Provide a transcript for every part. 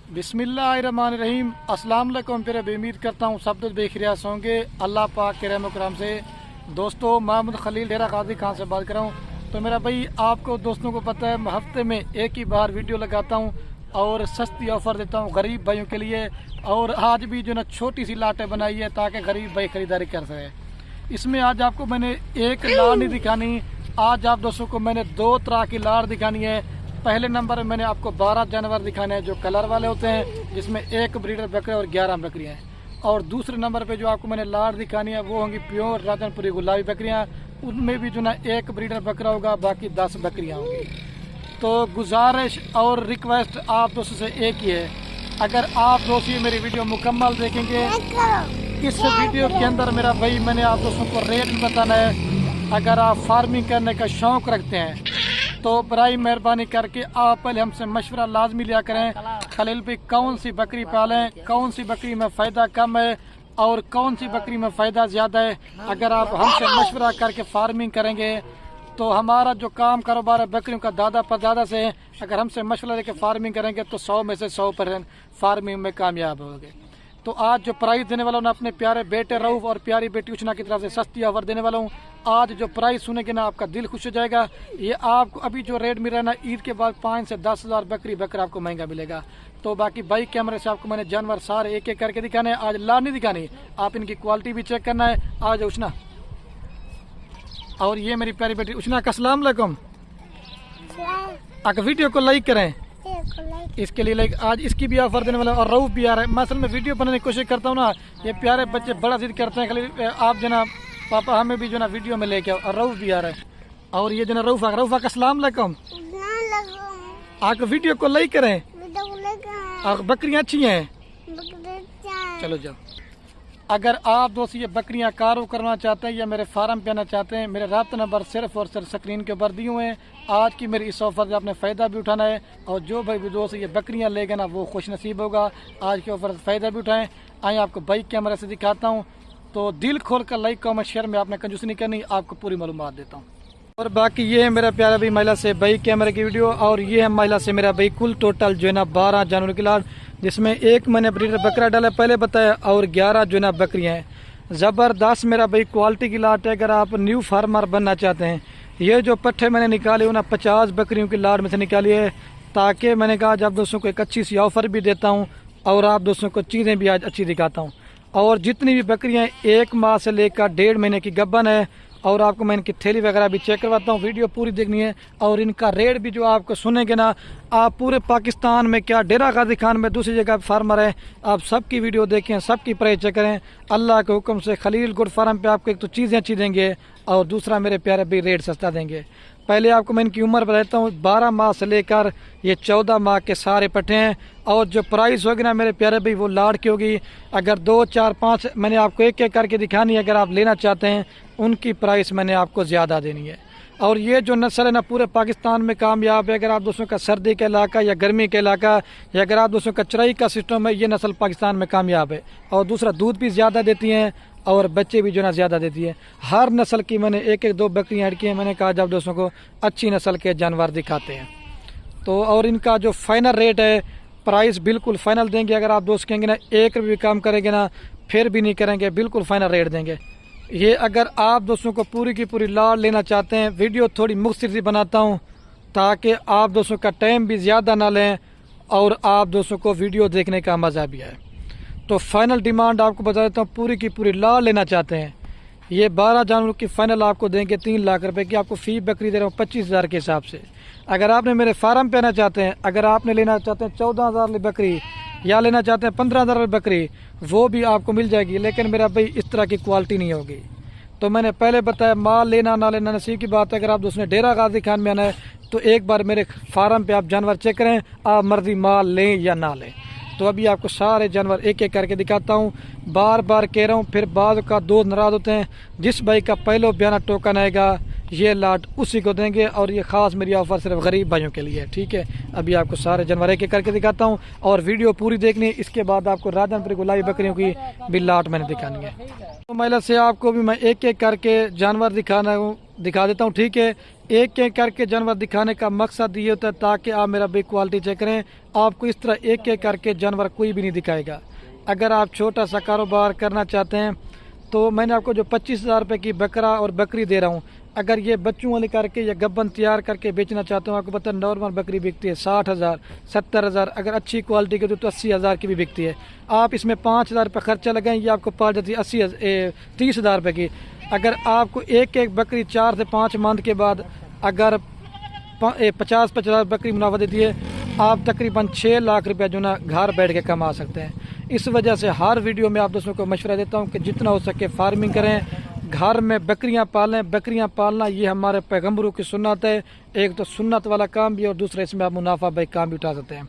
बिस्मिल्लाहिर्रहमानिर्रहीम। अस्सलाम वालेकुम। फिर उम्मीद करता हूँ सब बेखियास होंगे अल्लाह पाक के रहम करम से। दोस्तों, मोहम्मद खलील डेरा गाजी खान से बात कर रहा हूँ। तो मेरा भाई, आपको दोस्तों को पता है, हफ्ते में एक ही बार वीडियो लगाता हूँ और सस्ती ऑफ़र देता हूँ गरीब भाइयों के लिए। और आज भी जो ना छोटी सी लाटें बनाई है ताकि गरीब भाई ख़रीदारी कर सके। इसमें आज आपको मैंने एक लाड़ नहीं दिखानी, आज आप दोस्तों को मैंने दो तरह की लाड़ दिखानी है। पहले नंबर में मैंने आपको 12 जानवर दिखाने हैं जो कलर वाले होते हैं, जिसमें एक ब्रीडर बकरे और 11 बकरियाँ हैं। और दूसरे नंबर पे जो आपको मैंने लाड़ दिखानी है वो होंगी प्योर राजनपुरी गुलाबी बकरियाँ। उनमें भी जो ना एक ब्रीडर बकरा होगा, बाकी 10 बकरियाँ होंगी। तो गुजारिश और रिक्वेस्ट आप दोस्तों से एक ही है, अगर आप दोस्त ये मेरी वीडियो मुकम्मल देखेंगे, इस वीडियो के अंदर मेरा भाई मैंने आप दोस्तों को रेट भी बताना है। अगर आप फार्मिंग करने का शौक़ रखते हैं तो बराई मेहरबानी करके आप पहले हमसे मशवरा लाजमी लिया करें। खलील भाई कौन सी बकरी पालें, कौन सी बकरी में फ़ायदा कम है और कौन सी बकरी में फ़ायदा ज़्यादा है। अगर आप हमसे मशवरा करके फार्मिंग करेंगे तो हमारा जो काम कारोबार है बकरियों का दादा परदादा से है। अगर हमसे मशवरा लेके फार्मिंग करेंगे तो 100 में से 100% फार्मिंग में कामयाब होंगे। तो आज जो प्राइस देने वाला हूँ अपने प्यारे बेटे रऊफ और प्यारी बेटी उछना की तरफ से सस्ती ऑफर देने वाला हूँ। आज जो प्राइस सुनेंगे ना आपका दिल खुश हो जाएगा। ये आपको अभी जो रेट मिल रहा है ना, ईद के बाद 5 से 10 हज़ार बकरी बकरा आपको महंगा मिलेगा। तो बाकी बाइक कैमरे से आपको मैंने जानवर सारे एक एक करके दिखाने हैं। आज लाड़ नहीं दिखानी, आप इनकी क्वालिटी भी चेक करना है। आज उछना और ये मेरी प्यारी बेटी उछना का अस्सलाम वालेकुम। अगर वीडियो को लाइक करें, इसके लिए लाइक आज इसकी भी ऑफर देने वाला है। और रऊफ भी आ रहा है। मैं असल में वीडियो बनाने की कोशिश करता हूँ ना, ये प्यारे बच्चे बड़ा जिद करते हैं खाली आप जो ना पापा हमें भी जो ना वीडियो में लेके आओ। और रऊफ भी आ रहा है। और ये जो ना रऊफ का अस्सलाम वालेकुम। आप वीडियो को लाइक करें और बकरियाँ अच्छी हैं, चलो जाओ। अगर आप दोस्त ये बकरियां कारो करना चाहते हैं या मेरे फार्म पे आना चाहते हैं, मेरे राब्ता नंबर सिर्फ और सिर्फ स्क्रीन के ऊपर दिए हुए हैं। आज की मेरी इस ऑफर से आपने फ़ायदा भी उठाना है और जो भाई भी दोस्त ये बकरियां लेगा ना वो खुश नसीब होगा। आज के ऑफर से फ़ायदा भी उठाएं। आइए आपको बाइक कैमरे से दिखाता हूँ। तो दिल खोल कर लाइक कमेंट शेयर में आपने कंजूसी नहीं करनी, आपको पूरी मालूमात देता हूँ। और बाकी ये है मेरा प्यारा भाई महिला से बाइक कैमरे की वीडियो, और ये है महिला से मेरा भाई कुल टोटल जो है ना 12 जानवर की लाड़, जिसमें एक मैंने ब्रीडर बकरा डाला पहले बताया और 11 जो है ना बकरियाँ हैं। ज़बरदस्त मेरा भाई क्वालिटी की लाट है। अगर आप न्यू फार्मर बनना चाहते हैं, ये जो पट्टे मैंने निकाले हो ना 50 बकरियों की लाड़ में से निकाली है, ताकि मैंने कहा जब दोस्तों को एक अच्छी सी ऑफ़र भी देता हूँ और आप दोस्तों को चीज़ें भी आज अच्छी दिखाता हूँ। और जितनी भी बकरियाँ 1 माह से लेकर 1.5 महीने की गब्बन है, और आपको मैं इनकी थैली वगैरह भी चेक करवाता हूँ। वीडियो पूरी देखनी है और इनका रेट भी जो आपको सुनेंगे ना, आप पूरे पाकिस्तान में क्या डेरा गाजी खान में दूसरी जगह फार्मर है, आप सबकी वीडियो देखें, सबकी प्राइस चेक करें। अल्लाह के हुक्म से खलील गुड फार्म पे आपको एक तो चीज़ें अच्छी देंगे और दूसरा मेरे प्यारे भी रेट सस्ता देंगे। पहले आपको मैं इनकी उम्र बताता हूँ। 12 माह से लेकर ये 14 माह के सारे पट्टे हैं। और जो प्राइस होगी ना मेरे प्यारे भाई वो लाड़ की होगी। अगर 2, 4, 5 मैंने आपको एक एक करके दिखानी है, अगर आप लेना चाहते हैं उनकी प्राइस मैंने आपको ज़्यादा देनी है। और ये जो नस्ल है ना पूरे पाकिस्तान में कामयाब है। अगर आप दोस्तों का सर्दी का इलाका या गर्मी का इलाका या अगर आप दोस्तों का चराई का सिस्टम है, ये नस्ल पाकिस्तान में कामयाब है। और दूसरा दूध भी ज़्यादा देती हैं और बच्चे भी जो ना ज़्यादा देती है। हर नस्ल की मैंने एक 2 बकरियाँ ऐड की हैं। मैंने कहा जब दोस्तों को अच्छी नस्ल के जानवर दिखाते हैं तो। और इनका जो फाइनल रेट है, प्राइस बिल्कुल फाइनल देंगे। अगर आप दोस्त कहेंगे ना 1 रुपये भी कम करेंगे ना फिर भी नहीं करेंगे, बिल्कुल फाइनल रेट देंगे। ये अगर आप दोस्तों को पूरी की पूरी लाड़ लेना चाहते हैं, वीडियो थोड़ी मुख्तसर सी बनाता हूँ ताकि आप दोस्तों का टाइम भी ज़्यादा ना लें और आप दोस्तों को वीडियो देखने का मज़ा भी आए। तो फाइनल डिमांड आपको बता देता हूँ, पूरी की पूरी लाड़ लेना चाहते हैं, ये 12 जानवरों की फाइनल आपको देंगे 3 लाख रुपए की। आपको फ़ी बकरी दे रहा हूँ 25,000 के हिसाब से। अगर आपने मेरे फार्म पे आना चाहते हैं, अगर आपने लेना चाहते हैं 14,000 वाली बकरी या लेना चाहते हैं 15,000 वाली बकरी, वो भी आपको मिल जाएगी। लेकिन मेरा भाई इस तरह की क्वालिटी नहीं होगी। तो मैंने पहले बताया माल लेना ना लेना नसीब की बात है। अगर आप दोस्तों डेरा गाजी खान में आना है तो एक बार मेरे फार्म पे आप जानवर चेक करें, आप मर्जी माल लें या ना लें। तो अभी आपको सारे जानवर एक एक करके दिखाता हूँ। बार बार कह रहा हूँ, फिर बाद का दोस्त नाराज होते हैं। जिस भाई का पहले बयाना टोकन आएगा ये लाट उसी को देंगे। और ये ख़ास मेरी ऑफ़र सिर्फ गरीब भाइयों के लिए है, ठीक है। अभी आपको सारे जानवर एक एक करके दिखाता हूँ और वीडियो पूरी देखनी है। इसके बाद आपको राजनपुरी गुलाबी बकरियों की भी लाट मैंने दिखानी है। तो महिला से आपको भी मैं एक एक करके जानवर दिखा देता हूँ, ठीक है। ایک ایک کر کے جانور دکھانے کا مقصد یہ ہوتا ہے تاکہ آپ میرا بھی کوالٹی چیک کریں. آپ کو اس طرح ایک ایک کر کے جانور کوئی بھی نہیں دکھائے گا. اگر آپ چھوٹا سا کاروبار کرنا چاہتے ہیں تو میں نے آپ کو جو 25,000 روپے کی بکرا اور بکری دے رہا ہوں، اگر یہ بچوں والی کر کے یا گبن تیار کر کے بیچنا چاہتے ہوں، آپ کو پتہ ہے نارمل بکری بکتی ہے 60,000 70,000، اگر اچھی کوالٹی کی تو 80,000 کی بھی بکتی ہے. آپ اس میں 5,000 روپے خرچہ لگائیں، یہ آپ کو پڑ جاتی ہے 30,000 روپے کی. اگر آپ کو ایک ایک بکری 4 سے 5 منتھ کے بعد اگر 50,000 بکری منافع دیتی ہے، آپ تقریباً 6 لاکھ روپے جو نا گھر بیٹھ کے کما سکتے ہیں. اس وجہ سے ہر ویڈیو میں آپ دوستوں کو مشورہ دیتا ہوں کہ جتنا ہو سکے فارمنگ کریں، گھر میں بکریاں پالیں. بکریاں پالنا یہ ہمارے پیغمبروں کی سنت ہے. ایک تو سنت والا کام بھی اور دوسرا اس میں آپ منافع بھائی کام بھی اٹھا سکتے ہیں.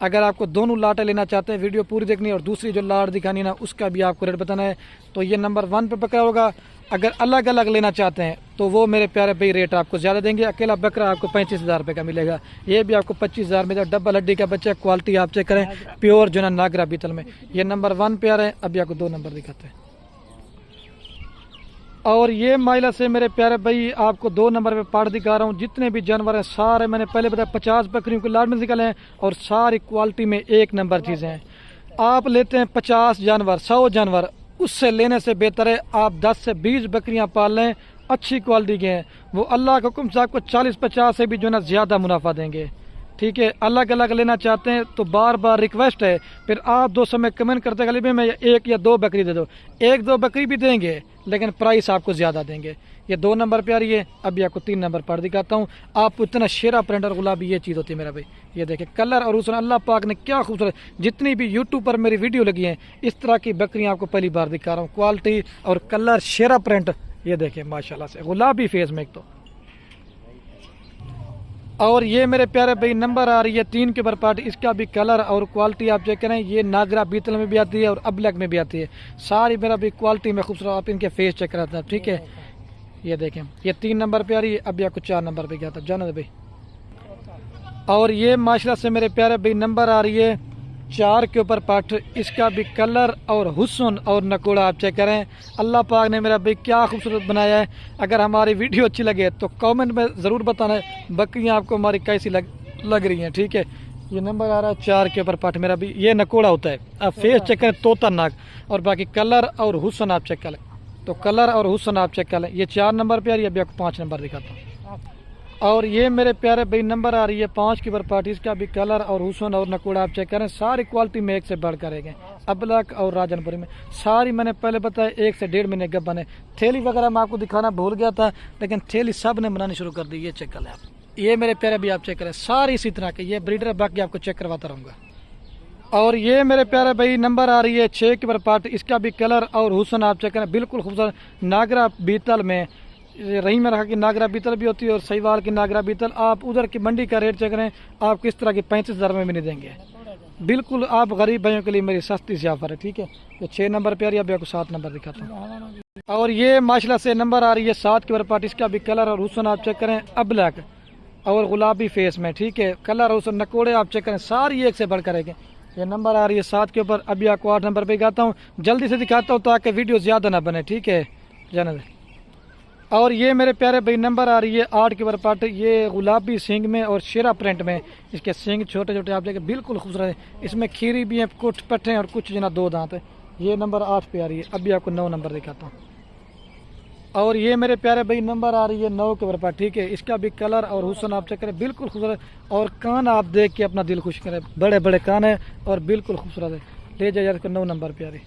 اگر آپ کو دونوں لاٹیں لینا چاہتے ہیں ویڈیو پوری دیکھنی ہے، اور دوسری جو لاٹ دکھانی ہے نا اس کا بھی آپ کو ریٹ بتانا ہے، تو یہ نمبر 1 پہ بکرا ہوگا. اگر الگ الگ لینا چاہتے ہیں تو وہ میرے پیارے بھائی ریٹ آپ کو زیادہ دیں گے. اکیلا بکرا آپ کو 35,000 روپے کا ملے گا، یہ بھی آپ کو 25,000 میں. ڈبل ہڈی کا بچہ، کوالٹی آپ چیک کریں پیور جو نا ناگرا بیتل میں. یہ نمبر 1 پہ آ رہے ہیں. ابھی آپ کو 2 نمبر دکھاتے ہیں. اور یہ مائلہ سے میرے پیارے بھائی آپ کو 2 نمبر پہ پاڑ دکھا رہا ہوں. جتنے بھی جانور ہیں سارے میں نے پہلے بتایا 50 بکریوں کے لاٹ میں نکلے ہیں اور ساری کوالٹی میں 1 نمبر چیزیں ہیں. آپ لیتے ہیں 50 جانور 100 جانور، اس سے لینے سے بہتر ہے آپ 10 سے 20 بکریاں پال لیں اچھی کوالٹی کے ہیں. وہ اللہ کے حکم سے آپ کو 40-50 سے بھی جو ہے نا زیادہ منافع دیں گے. ٹھیک ہے، الگ الگ لینا چاہتے ہیں تو بار بار ریکویسٹ ہے، پھر آپ دوستوں میں کمنٹ کرتے گلی بھی میں 1 یا 2 بکری دے دو. 1-2 بکری بھی دیں گے لیکن پرائس آپ کو زیادہ دیں گے. یہ 2 نمبر پہ آ رہی ہے. ابھی آپ کو 3 نمبر پڑھ دکھاتا ہوں. آپ کو اتنا شیرا پرنٹ اور گلابی یہ چیز ہوتی ہے میرا بھائی. یہ دیکھیں کلر اور حسن اللہ پاک نے کیا خوبصورت. جتنی بھی یوٹیوب پر میری ویڈیو لگی ہیں اس طرح کی بکریاں آپ کو پہلی بار دکھا رہا ہوں. کوالٹی اور کلر شیرا پرنٹ یہ دیکھیں ماشاءاللہ سے گلابی فیس میں ایک تو. اور یہ میرے پیارے بھائی نمبر آ رہی ہے 3 کے اوپر پارٹ. اس کا بھی کلر اور کوالٹی آپ چیک کریں. یہ ناگرا بیتل میں بھی آتی ہے اور ابلک میں بھی آتی ہے. ساری میرا بھی کوالٹی میں خوبصورت. آپ ان کے فیس چیک کراتا ہے. ٹھیک ہے، یہ دیکھیں یہ 3 نمبر پہ آ رہی ہے. ابھی آپ کو 4 نمبر پہ کیا تھا جانا بھائی. اور یہ معاشرہ سے میرے پیارے بھائی نمبر آ رہی ہے 4 کے اوپر پٹ. اس کا بھی کلر اور حسن اور نکوڑا آپ چیک کریں. اللہ پاک نے میرا بھائی کیا خوبصورت بنایا ہے. اگر ہماری ویڈیو اچھی لگے تو کامنٹ میں ضرور بتانا ہے بکریاں آپ کو ہماری کیسی لگ رہی ہیں. ٹھیک ہے، یہ نمبر آ رہا ہے 4 کے اوپر پٹ. میرا بھی یہ نکوڑا ہوتا ہے. آپ فیس چیک کریں طوطا ناک، اور باقی کلر اور حسن آپ چیک کریں. تو کلر اور حسن آپ چیک کریں. یہ 4 نمبر پہ آ رہی ہے. ابھی آپ کو 5 نمبر دکھاتا ہوں. اور یہ میرے پیارے بھائی نمبر آ رہی ہے 5 کی اوپر پارٹی. اس کا بھی کلر اور حسن اور نکوڑا آپ چیک کریں. ساری کوالٹی میں ایک سے بڑھ کر گئے. ابلک اور راجن پوری میں ساری میں نے پہلے بتایا 1 سے 1.5 مہینے گبن ہے. تھیلی وغیرہ میں آپ کو دکھانا بھول گیا تھا لیکن تھیلی سب نے بنانی شروع کر دی. یہ چیک کر لیں آپ. یہ میرے پیارے بھی آپ چیک کریں ساری اسی طرح کے. یہ بریڈر باقی آپ کو چیک کرواتا رہوں گا. اور یہ میرے پیارے بھائی نمبر آ رہی ہے 6 کی اوپر پارٹ. اس کا بھی کلر اور حسن آپ چیک کریں. بالکل خوبصورت ناگرا بیتل میں. رہی میں رکھا کہ ناگرا بیتل بھی ہوتی ہے اور سہیوال کی ناگرا بیتل. آپ ادھر کی منڈی کا ریٹ چیک کریں آپ کس طرح کی 35,000 میں بھی نہیں دیں گے. بالکل آپ غریب بھائیوں کے لیے میری سستی سی آفر ہے. ٹھیک ہے، یہ 6 نمبر پہ آ رہی ہے. ابھی آپ کو 7 نمبر دکھاتا ہوں. اور یہ ماشاءاللہ سے نمبر آ رہی ہے 7 کے اوپر پارٹ. اس کا بھی کلر اور حسن آپ چیک کریں. ابلک اور گلابی فیس میں. ٹھیک ہے، کلر حسن نکوڑے آپ چیک کریں. ساری ایک سے بڑھ کر گے. یہ نمبر آ رہی ہے 7 کے اوپر. ابھی آپ کو 8 نمبر پہ دکھاتا ہوں. جلدی سے دکھاتا ہوں تاکہ ویڈیو زیادہ نہ بنے. ٹھیک ہے جانا دیں. اور یہ میرے پیارے بھائی نمبر آ رہی ہے 8 کے اوپر پٹ. یہ گلابی سینگ میں اور شیرا پرنٹ میں. اس کے سینگ چھوٹے چھوٹے آپ دیکھیں بالکل خوبصورت ہے. اس میں کھیری بھی ہیں، کچھ پٹھے اور کچھ جنا 2 دانت ہیں. یہ نمبر 8 پہ آ رہی ہے. ابھی آپ کو 9 نمبر دکھاتا ہوں. اور یہ میرے پیارے بھائی نمبر آ رہی ہے 9 کے اوپر پٹ. ٹھیک ہے، اس کا بھی کلر اور حسن آپ چیک کریں. بالکل خوبصورت اور کان آپ دیکھ کے اپنا دل خوش کریں. بڑے بڑے کان ہیں اور بالکل خوبصورت ہے. لے جائے اس کو 9 نمبر پہ آ رہی.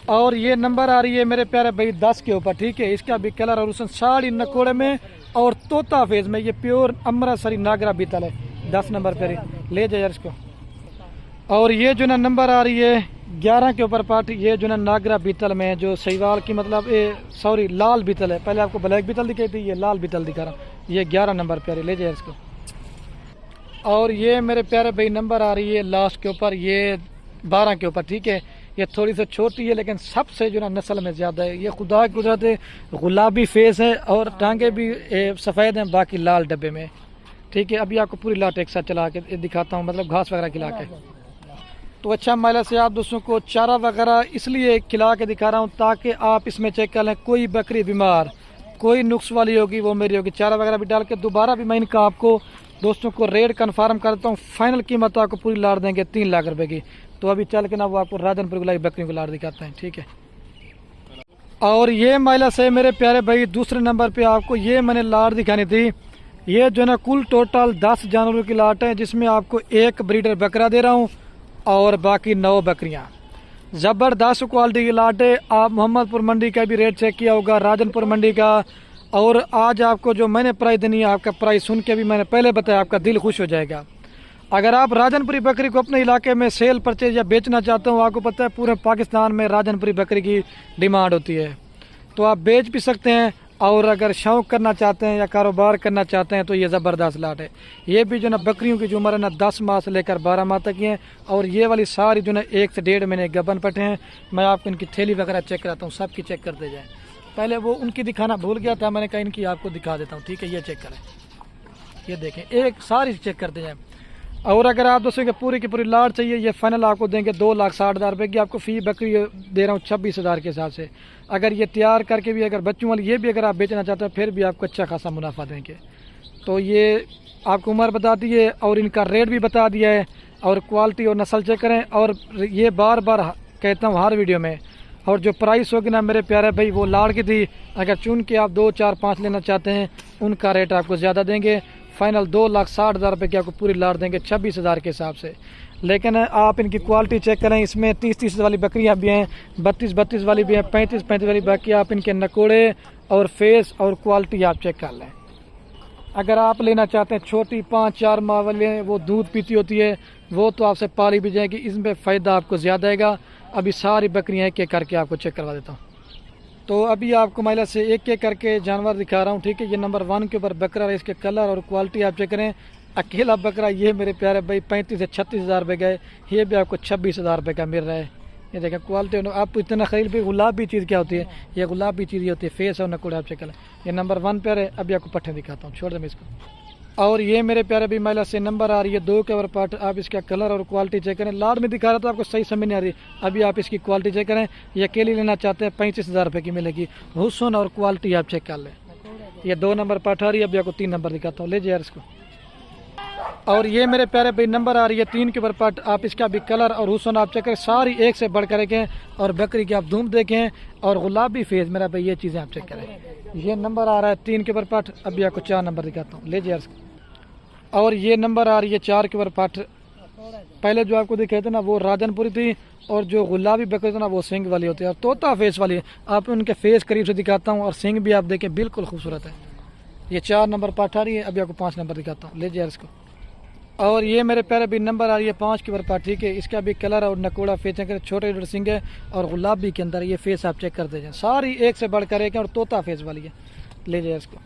اور یہ نمبر آ رہی ہے میرے پیارے بھائی 10 کے اوپر. ٹھیک ہے، اس کا بھی کلر اور حسن ساڑی نکوڑے میں اور طوطا فیز میں. یہ پیور امرتسری ناگرا بیتل ہے. 10 نمبر پہ لے جائے اس کو. اور یہ جو نا نمبر آ رہی ہے 11 کے اوپر پارٹ. یہ جو نا ناگرا بیتل میں جو سہیوال کی مطلب سوری لال بیتل ہے. پہلے آپ کو بلیک بیتل دکھائی تھی، یہ لال بیتل دکھا رہا ہوں. یہ 11 نمبر پہ لے جائے اس کو. اور یہ میرے پیارے بھائی نمبر آ رہی ہے لاسٹ کے اوپر. یہ 12 کے اوپر. ٹھیک ہے، یہ تھوڑی سی چھوٹی ہے لیکن سب سے جو نا نسل میں زیادہ ہے. یہ خدا کی قدرت ہے. گلابی فیس ہے اور ٹانگیں بھی سفید ہیں، باقی لال ڈبے میں. ٹھیک ہے، ابھی آپ کو پوری لاٹ ایک ساتھ چلا کے دکھاتا ہوں، مطلب گھاس وغیرہ کھلا کے. تو اچھا مائلہ سے آپ دوستوں کو چارہ وغیرہ اس لیے کھلا کے دکھا رہا ہوں تاکہ آپ اس میں چیک کر لیں کوئی بکری بیمار कोई नुक्स वाली होगी वो मेरी होगी। चारा वगैरह भी डाल के दोबारा भी मैं इनका आपको दोस्तों को रेट कन्फर्म करता हूँ। फाइनल कीमत आपको पूरी लाड़ देंगे 3 लाख रुपए की। तो अभी चल के ना वो आपको राजनपुर गुलाई बकरियों को लाड़ दिखाते हैं, ठीक है। और ये महिला से मेरे प्यारे भाई दूसरे नंबर पे आपको ये मैंने लाड़ दिखानी थी। ये जो है ना कुल टोटल 10 जानवरों की लाट है, जिसमें आपको एक ब्रीडर बकरा दे रहा हूँ और बाकी 9 बकरियाँ। ज़बरदस्त क्वालिटी की लाट है। आप मोहम्मदपुर मंडी का भी रेट चेक किया होगा, राजनपुर मंडी का। और आज आपको जो मैंने प्राइस देनी है, आपका प्राइस सुन के भी मैंने पहले बताया, आपका दिल खुश हो जाएगा। अगर आप राजनपुरी बकरी को अपने इलाके में सेल परचेज या बेचना चाहते हो, आपको पता है पूरे पाकिस्तान में राजनपुरी बकरी की डिमांड होती है, तो आप बेच भी सकते हैं। और अगर शौक करना चाहते हैं या कारोबार करना चाहते हैं तो ये ज़बरदस्त लाट है। ये भी जो ना बकरियों की जो उम्र है ना 10 माह से लेकर 12 माह तक की है। और ये वाली सारी जो ना 1 से 1.5 महीने गबन पटे हैं। मैं आपको इनकी थैली वगैरह चेक कराता हूँ, सबकी चेक करते जाए। पहले वो उनकी दिखाना भूल गया था, मैंने कहा इनकी आपको दिखा देता हूँ, ठीक है। ये चेक करें, ये देखें, एक सारी चेक करते जाए। और अगर आप दोस्तों पूरी की पूरी लाट चाहिए, ये फाइनल आपको देंगे 2,60,000 रुपये की। आपको फी बकरी दे रहा हूँ 26,000 के हिसाब से। अगर ये तैयार करके भी अगर बच्चों वाली ये भी अगर आप बेचना चाहते हैं फिर भी आपको अच्छा खासा मुनाफा देंगे। तो ये आपको उम्र बता दी है और इनका रेट भी बता दिया है। और क्वालिटी और नस्ल चेक करें। और ये बार बार कहता हूँ हर वीडियो में, और जो प्राइस होगी ना मेरे प्यारे भाई वो लाड़ की थी। अगर चुन के आप 2, 4, 5 लेना चाहते हैं उनका रेट आपको ज़्यादा देंगे। फाइनल 2,60,000 रुपये की आपको पूरी लाड़ देंगे 26,000 के हिसाब से। लेकिन आप इनकी क्वालिटी चेक करें, इसमें 30-30 वाली बकरियां भी हैं, 32-32 वाली भी हैं, 35-35 वाली। बाकी आप इनके नकोड़े और फेस और क्वालिटी आप चेक कर लें। अगर आप लेना चाहते हैं छोटी 5-4 माह वाली, वो दूध पीती होती है, वो तो आपसे पाली भी जाएगी, इसमें फ़ायदा आपको ज़्यादा आएगा। अभी सारी बकरियाँ एक एक करके आपको चेक करवा देता हूँ। तो अभी आपको महिला से एक एक करके जानवर दिखा रहा हूँ, ठीक है। ये नंबर 1 के ऊपर बकरा है, इसके कलर और क्वालिटी आप चेक करें। अकेला बकरा ये मेरे प्यारे भाई 35 से 36,000 रुपये गए, ये भी आपको 26,000 रुपये का मिल रहा है। ये देखें क्वालिटी, आप इतना खरीद भी। गुलाबी चीज़ क्या होती है? ये गुलाबी चीज़ ये होती है फेस और नकुड़, आप चेक करें। ये नंबर 1 पर है। अभी आपको पट्टे दिखाता हूँ, छोड़ दें इसको। और ये मेरे प्यारे भी महिला से नंबर आ रही है 2 के ऊपर पार्ट। आप इसका कलर और क्वालिटी चेक करें। लाड़ में दिखा रहा था आपको सही समझ नहीं आ रही, अभी आप इसकी क्वालिटी चेक करें। ये अकेली लेना चाहते हैं 35,000 रुपये की मिलेगी। हुस्न और क्वालिटी आप चेक कर लें। ये 2 नंबर पार्ट आ रही है। अभी आपको 3 नंबर दिखाता हूँ, ले जाए इसको। और ये मेरे प्यारे भाई नंबर आ रही है 3 के ऊपर पार्ट। आप इसका भी कलर और हुस्न आप चेक करें, सारी एक से बढ़ कर देखें। और बकरी की आप धूम देखें और गुलाबी फेस मेरा भाई, ये चीज़ें आप चेक करें। ये नंबर आ रहा है 3 के ऊपर पार्ट। अभी आपको 4 नंबर दिखाता हूँ, ले जाए इसको। और ये नंबर आ रही है 4 के ऊपर पाठ। पहले जो आपको दिखे थे ना वो राजनपुरी थी, और जो गुलाबी बकरी थी ना वो सिंग वाली होती है और तोता फेस वाली है। आप उनके फेस करीब से दिखाता हूँ और सिंग भी आप देखें बिल्कुल खूबसूरत है। ये 4 नंबर पाठ आ रही है। अभी आपको 5 नंबर दिखाता हूँ, ले जाए इसको। और ये मेरे प्यारे भी नंबर आ रही है 5 के ऊपर पाठ, ठीक है। इसका भी कलर और नकोड़ा फेस चेक करें, छोटे सिंग है और गुलाबी के अंदर ये फेस आप चेक करते जाए, सारी एक से बढ़कर एक है और तोता फेस वाली है, ले जाए इसको।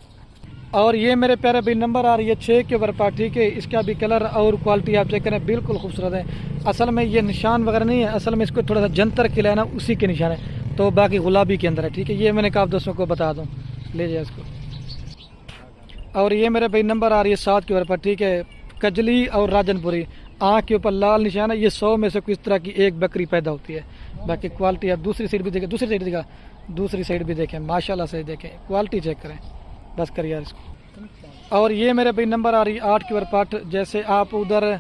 और ये मेरे प्यारे भाई नंबर आ रही है 6 के ऊपर पार्ट, ठीक है। इसका भी कलर और क्वालिटी आप चेक करें, बिल्कुल खूबसूरत है। असल में ये निशान वगैरह नहीं है, असल में इसको थोड़ा सा जंतर किला है ना, उसी के निशान है। तो बाकी गुलाबी के अंदर है, ठीक है। ये मैंने कहा आप दोस्तों को बता दूं, ले जाए इसको। और ये मेरे भाई नंबर आ रही है 7 के ऊपर पार्ट, ठीक है। कजली और राजनपुरी, आँख के ऊपर लाल निशान है। ये 100 में से किस तरह की एक बकरी पैदा होती है। बाकी क्वालिटी आप दूसरी साइड भी देखें, दूसरी साइड दिखा, दूसरी साइड भी देखें, माशाल्लाह से देखें, क्वालिटी चेक करें, बस करिए यार इसको। और ये मेरे भाई नंबर आ रही है 8 के ऊपर पार्ट। जैसे आप उधर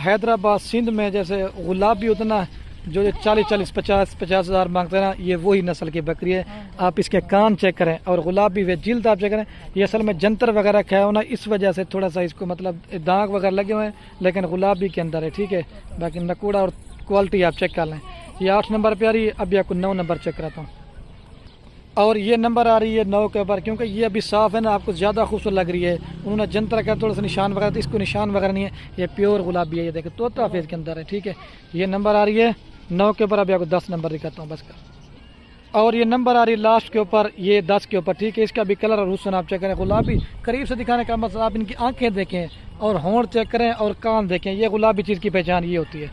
हैदराबाद सिंध में जैसे गुलाबी होता ना, जो 40-40, 50-50 हज़ार मांगते हैं ना, ये वही नस्ल की बकरी है। आप इसके कान चेक करें और गुलाबी वे जिल्द आप चेक करें। ये असल में जंतर वगैरह खाया हो ना, इस वजह से थोड़ा सा इसको मतलब दाग वगैरह लगे हुए हैं, लेकिन गुलाबी के अंदर है, ठीक है। बाकी नकूड़ा और क्वालिटी आप चेक कर लें। ये 8 नंबर पे आ रही है। अभी आपको 9 नंबर चेक कराता हूँ। और ये नंबर आ रही है 9 के ऊपर, क्योंकि ये अभी साफ़ है ना, आपको ज़्यादा खूबसूरत लग रही है। उन्होंने जंतर का थोड़ा सा निशान वगैरह, तो इसको निशान वगैरह नहीं है, ये प्योर गुलाबी है। ये देखें तोता फेस के अंदर है, ठीक है। ये नंबर आ रही है 9 के ऊपर। अभी आपको 10 नंबर दिखाता हूँ, बस कर। और ये नंबर आ रही है लास्ट के ऊपर, ये 10 के ऊपर, ठीक है। इसका भी कलर और हुस्न आप चेक करें, गुलाबी करीब से दिखाने का मतलब आप इनकी आंखें देखें और होंठ चेक करें और कान देखें, ये गुलाबी चीज़ की पहचान ये होती है।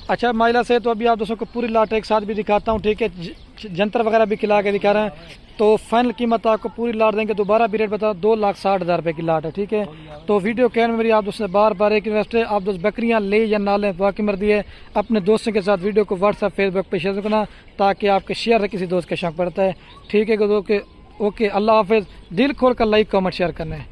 अच्छा महिला से तो अभी आप दोस्तों को पूरी लाट एक साथ भी दिखाता हूँ, ठीक है। जंतर वगैरह भी खिला के दिखा रहे हैं। تو فائنل قیمت آپ کو پوری لاٹ دیں گے. دوبارہ بھی ریٹ بتا 2,60,000 روپے کی لاٹ ہے. ٹھیک ہے. تو ویڈیو کہنے میں میری آپ دوست سے بار بار ایک ریکویسٹ ہے, آپ دوست بکریاں لے یا نہ لیں باقی مرضی ہے. اپنے دوستوں کے ساتھ ویڈیو کو واٹس ایپ فیس بک پہ شیئر کرنا تاکہ آپ کے شیئر سے کسی دوست کا شوق پڑتا ہے. ٹھیک ہے. اوکے اللہ حافظ. دل کھول کر لائک کامنٹ شیئر کرنا ہے.